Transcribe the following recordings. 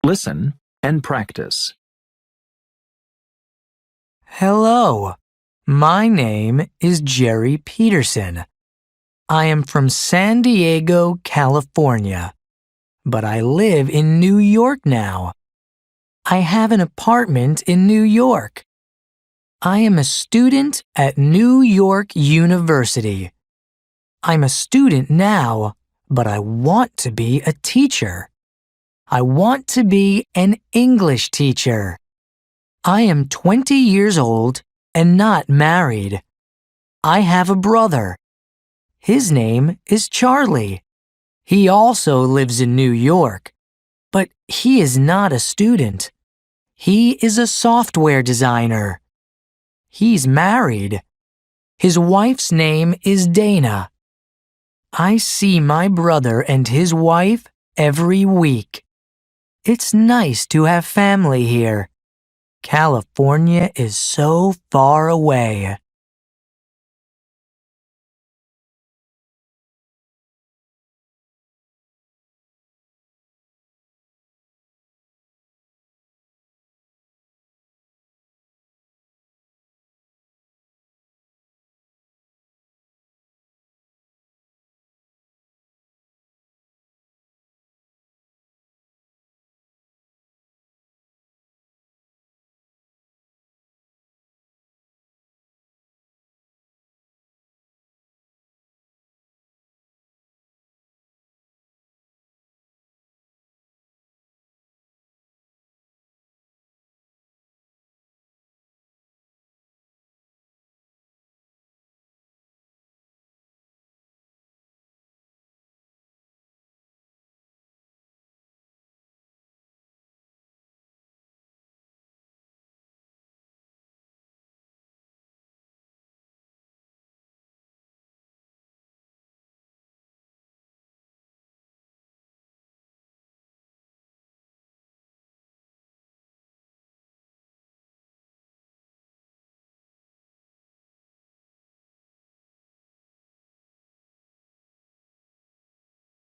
Listen and practice. Hello, my name is Jerry Peterson. I am from San Diego, California, but I live in New York now. I have an apartment in New York. I am a student at New York University. I'm a student now, but I want to be a teacher. I want to be an English teacher. I am 20 years old and not married. I have a brother. His name is Charlie. He also lives in New York, but he is not a student. He is a software designer. He's married. His wife's name is Dana. I see my brother and his wife every week. It's nice to have family here. California is so far away.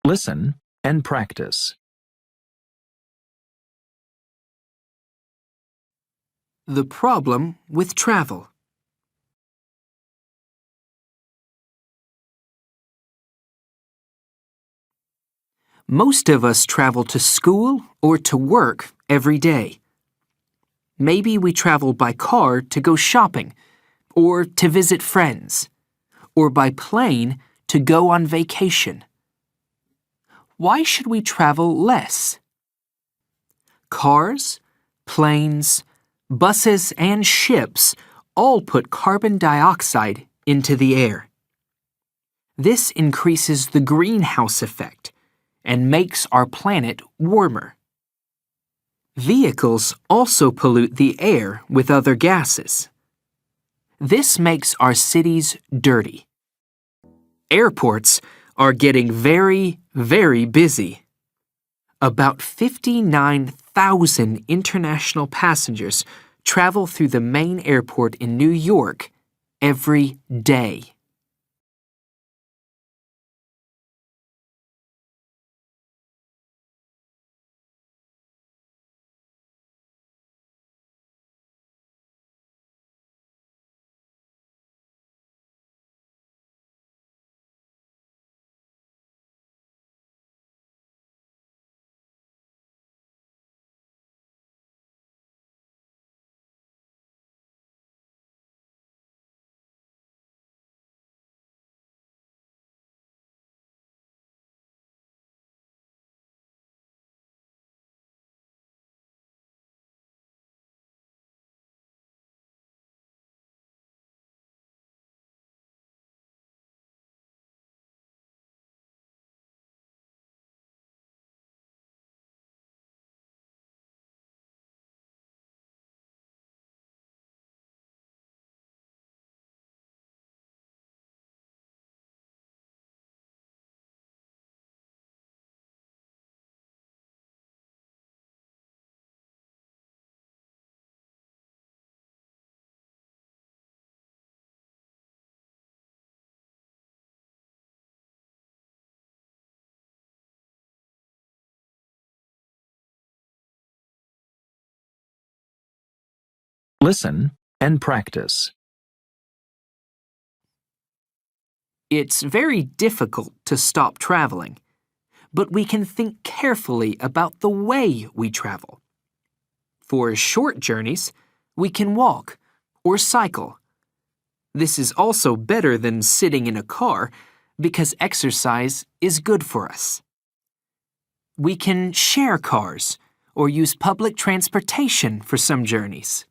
Listen and practice. The problem with travel. Most of us travel to school or to work every day. Maybe we travel by car to go shopping, or to visit friends, or by plane to go on vacation. Why should we travel less? Cars, planes, buses, and ships all put carbon dioxide into the air. This increases the greenhouse effect and makes our planet warmer. Vehicles also pollute the air with other gases. This makes our cities dirty. Airports are getting very, very busy. About 59,000 international passengers travel through the main airport in New York every day. Listen and practice. It's very difficult to stop traveling, but we can think carefully about the way we travel. For short journeys, we can walk or cycle. This is also better than sitting in a car because exercise is good for us. We can share cars or use public transportation for some journeys.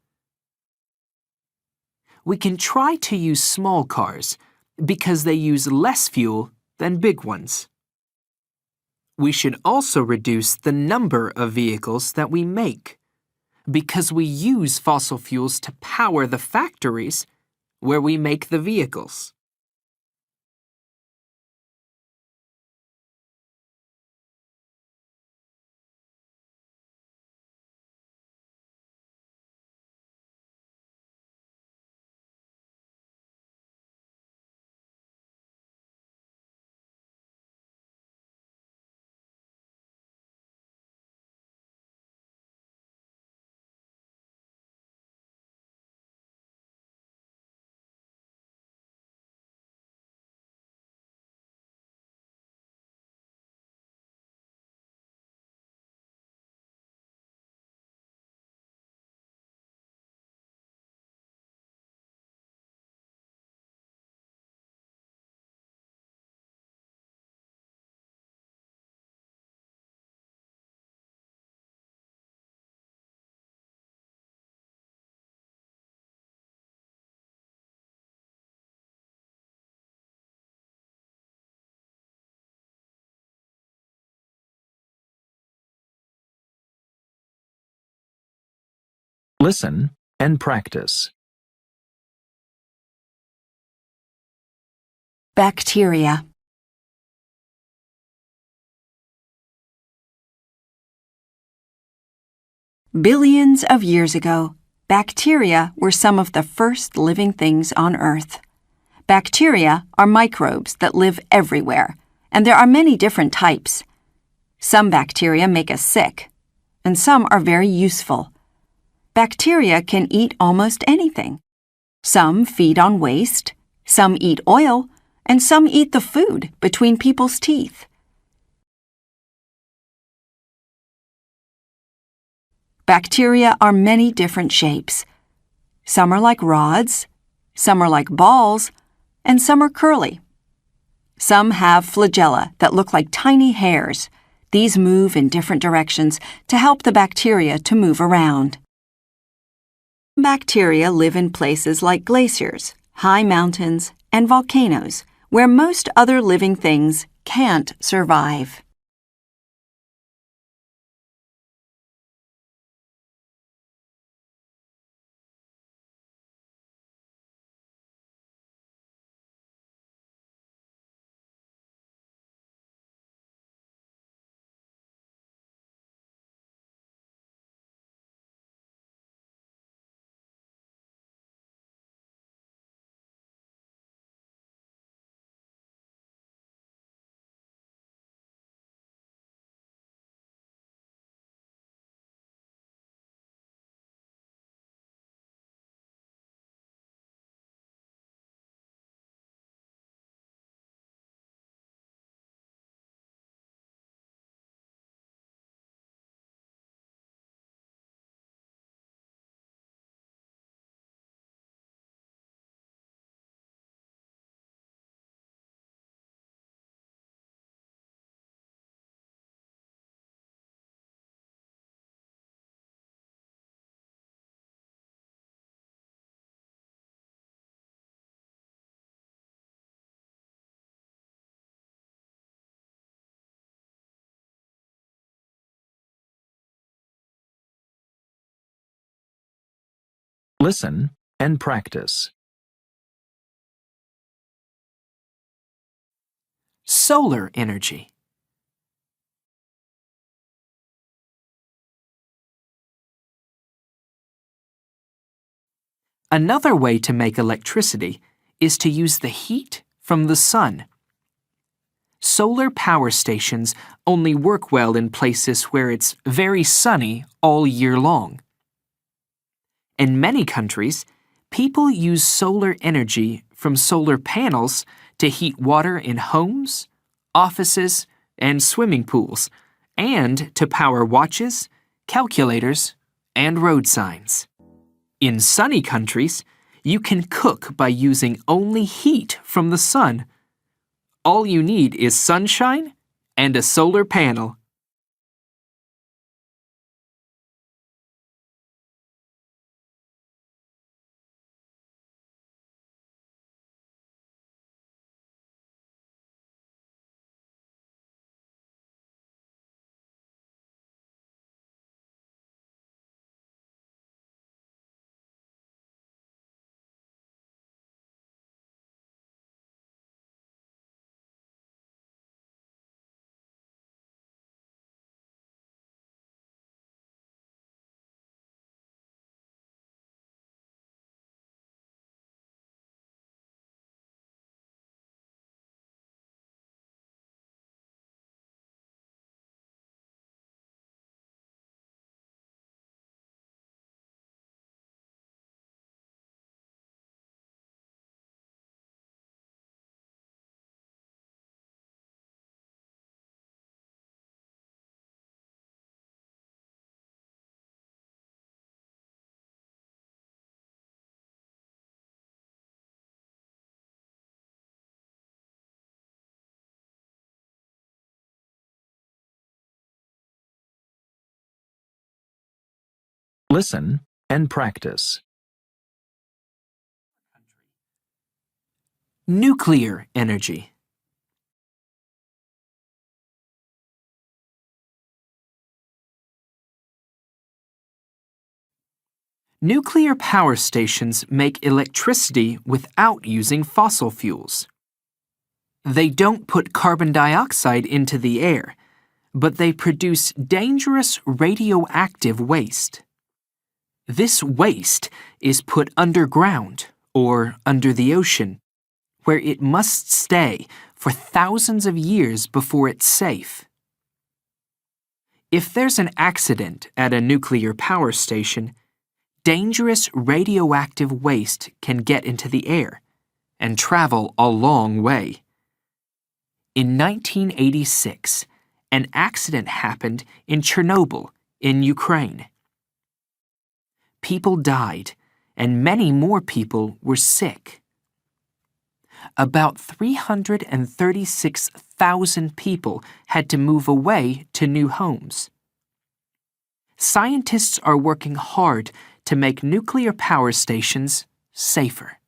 We can try to use small cars because they use less fuel than big ones. We should also reduce the number of vehicles that we make because we use fossil fuels to power the factories where we make the vehicles. Listen and practice. Bacteria. Billions of years ago, bacteria were some of the first living things on Earth. Bacteria are microbes that live everywhere, and there are many different types. Some bacteria make us sick, and some are very useful. Bacteria can eat almost anything. Some feed on waste, some eat oil, and some eat the food between people's teeth. Bacteria are many different shapes. Some are like rods, some are like balls, and some are curly. Some have flagella that look like tiny hairs. These move in different directions to help the bacteria to move around. Bacteria live in places like glaciers, high mountains, and volcanoes, where most other living things can't survive. Listen and practice. Solar energy. Another way to make electricity is to use the heat from the sun. Solar power stations only work well in places where it's very sunny all year long. In many countries, people use solar energy from solar panels to heat water in homes, offices, and swimming pools, and to power watches, calculators, and road signs. In sunny countries, you can cook by using only heat from the sun. All you need is sunshine and a solar panel. Listen and practice. Nuclear energy. Nuclear power stations make electricity without using fossil fuels. They don't put carbon dioxide into the air, but they produce dangerous radioactive waste. This waste is put underground or under the ocean, where it must stay for thousands of years before it's safe. If there's an accident at a nuclear power station, dangerous radioactive waste can get into the air and travel a long way. In 1986, an accident happened in Chernobyl, in Ukraine. People died, and many more people were sick. About 336,000 people had to move away to new homes. Scientists are working hard to make nuclear power stations safer.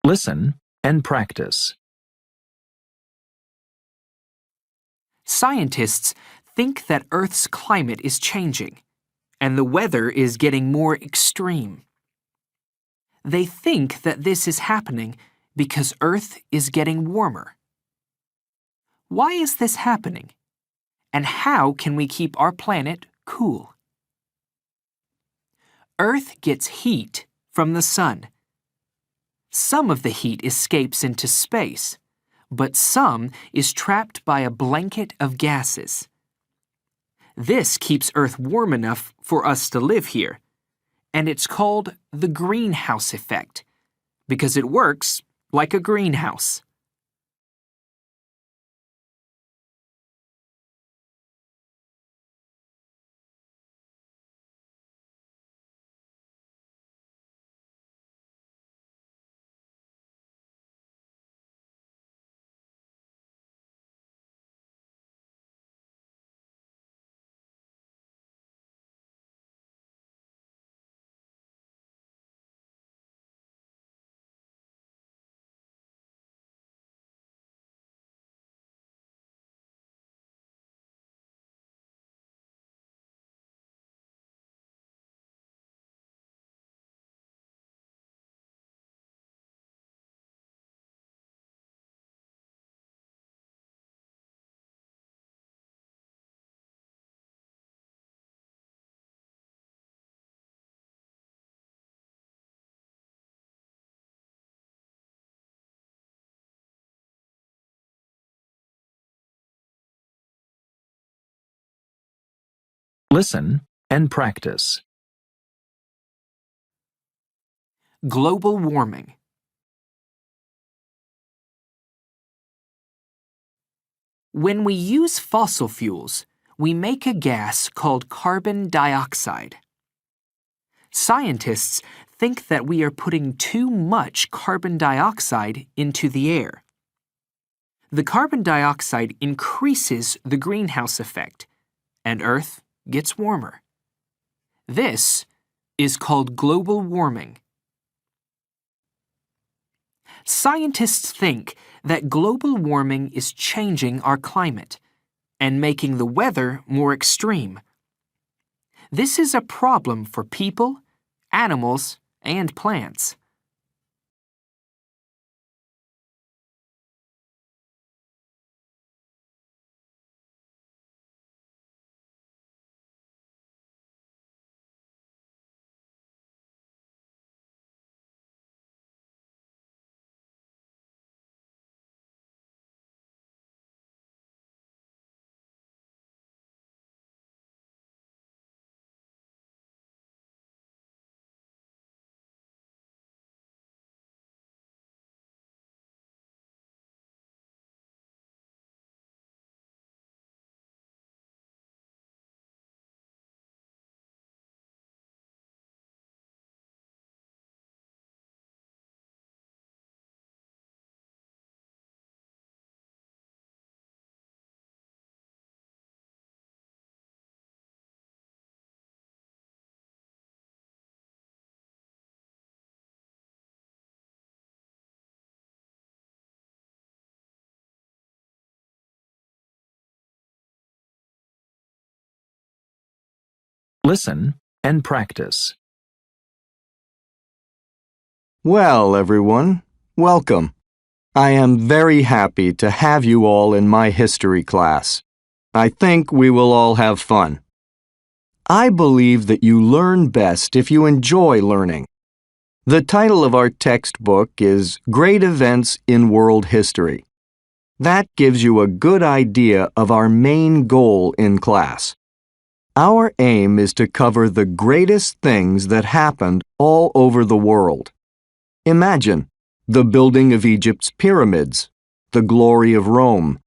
Listen and practice. Scientists think that Earth's climate is changing, and the weather is getting more extreme. They think that this is happening because Earth is getting warmer. Why is this happening? And how can we keep our planet cool? Earth gets heat from the sun. Some of the heat escapes into space, but some is trapped by a blanket of gases. This keeps Earth warm enough for us to live here, and it's called the greenhouse effect because it works like a greenhouse. Listen and practice. Global warming. When we use fossil fuels, we make a gas called carbon dioxide. Scientists think that we are putting too much carbon dioxide into the air. The carbon dioxide increases the greenhouse effect, and Earth gets warmer. This is called global warming. Scientists think that global warming is changing our climate and making the weather more extreme. This is a problem for people, animals, and plants. Listen and practice. Well, everyone, welcome. I am very happy to have you all in my history class. I think we will all have fun. I believe that you learn best if you enjoy learning. The title of our textbook is Great Events in World History. That gives you a good idea of our main goal in class. Our aim is to cover the greatest things that happened all over the world. Imagine the building of Egypt's pyramids, the glory of Rome,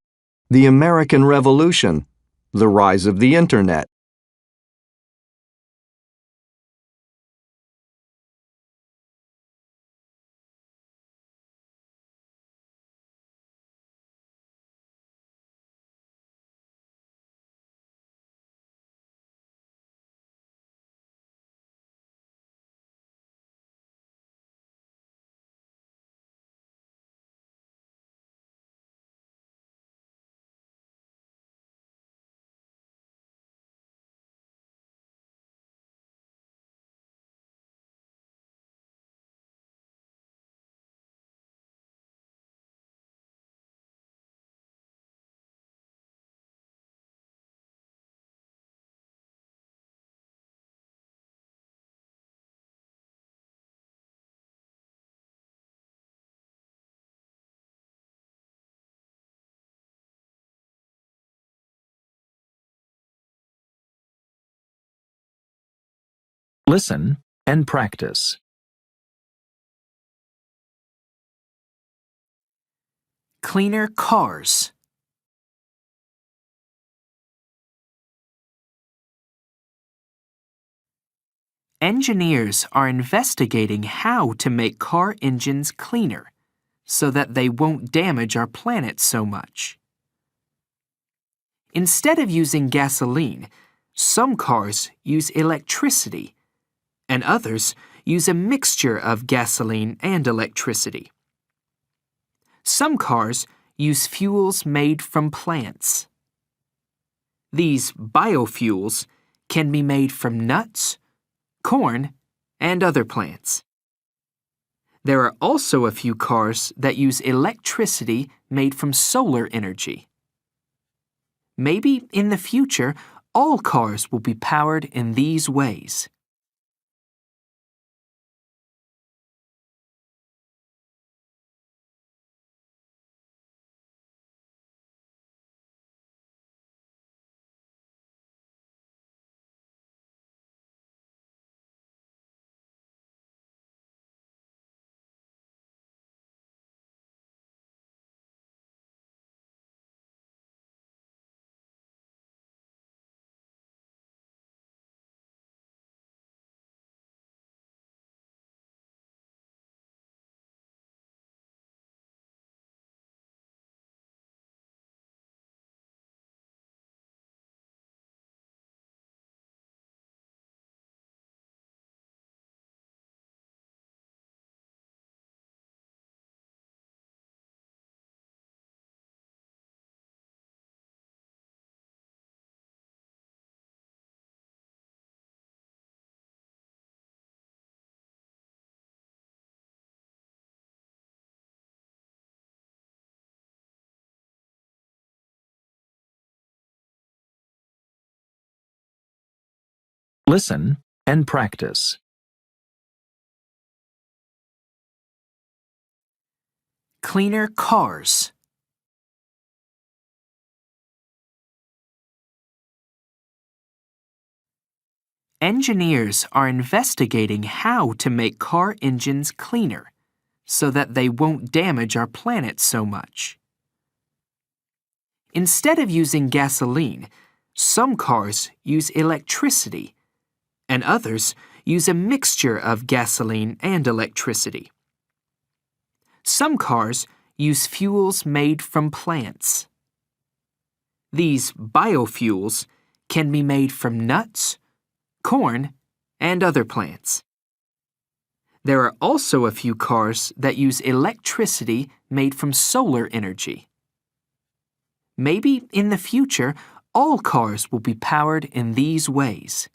the American Revolution, the rise of the Internet, Listen and practice. Cleaner cars. Engineers are investigating how to make car engines cleaner so that they won't damage our planet so much. Instead of using gasoline, some cars use electricity, and others use a mixture of gasoline and electricity. Some cars use fuels made from plants. These biofuels can be made from nuts, corn, and other plants. There are also a few cars that use electricity made from solar energy. Maybe in the future, all cars will be powered in these ways. Listen and practice. Cleaner cars. Engineers are investigating how to make car engines cleaner so that they won't damage our planet so much. Instead of using gasoline, some cars use electricity, and others use a mixture of gasoline and electricity. Some cars use fuels made from plants. These biofuels can be made from nuts, corn, and other plants. There are also a few cars that use electricity made from solar energy. Maybe in the future, all cars will be powered in these ways.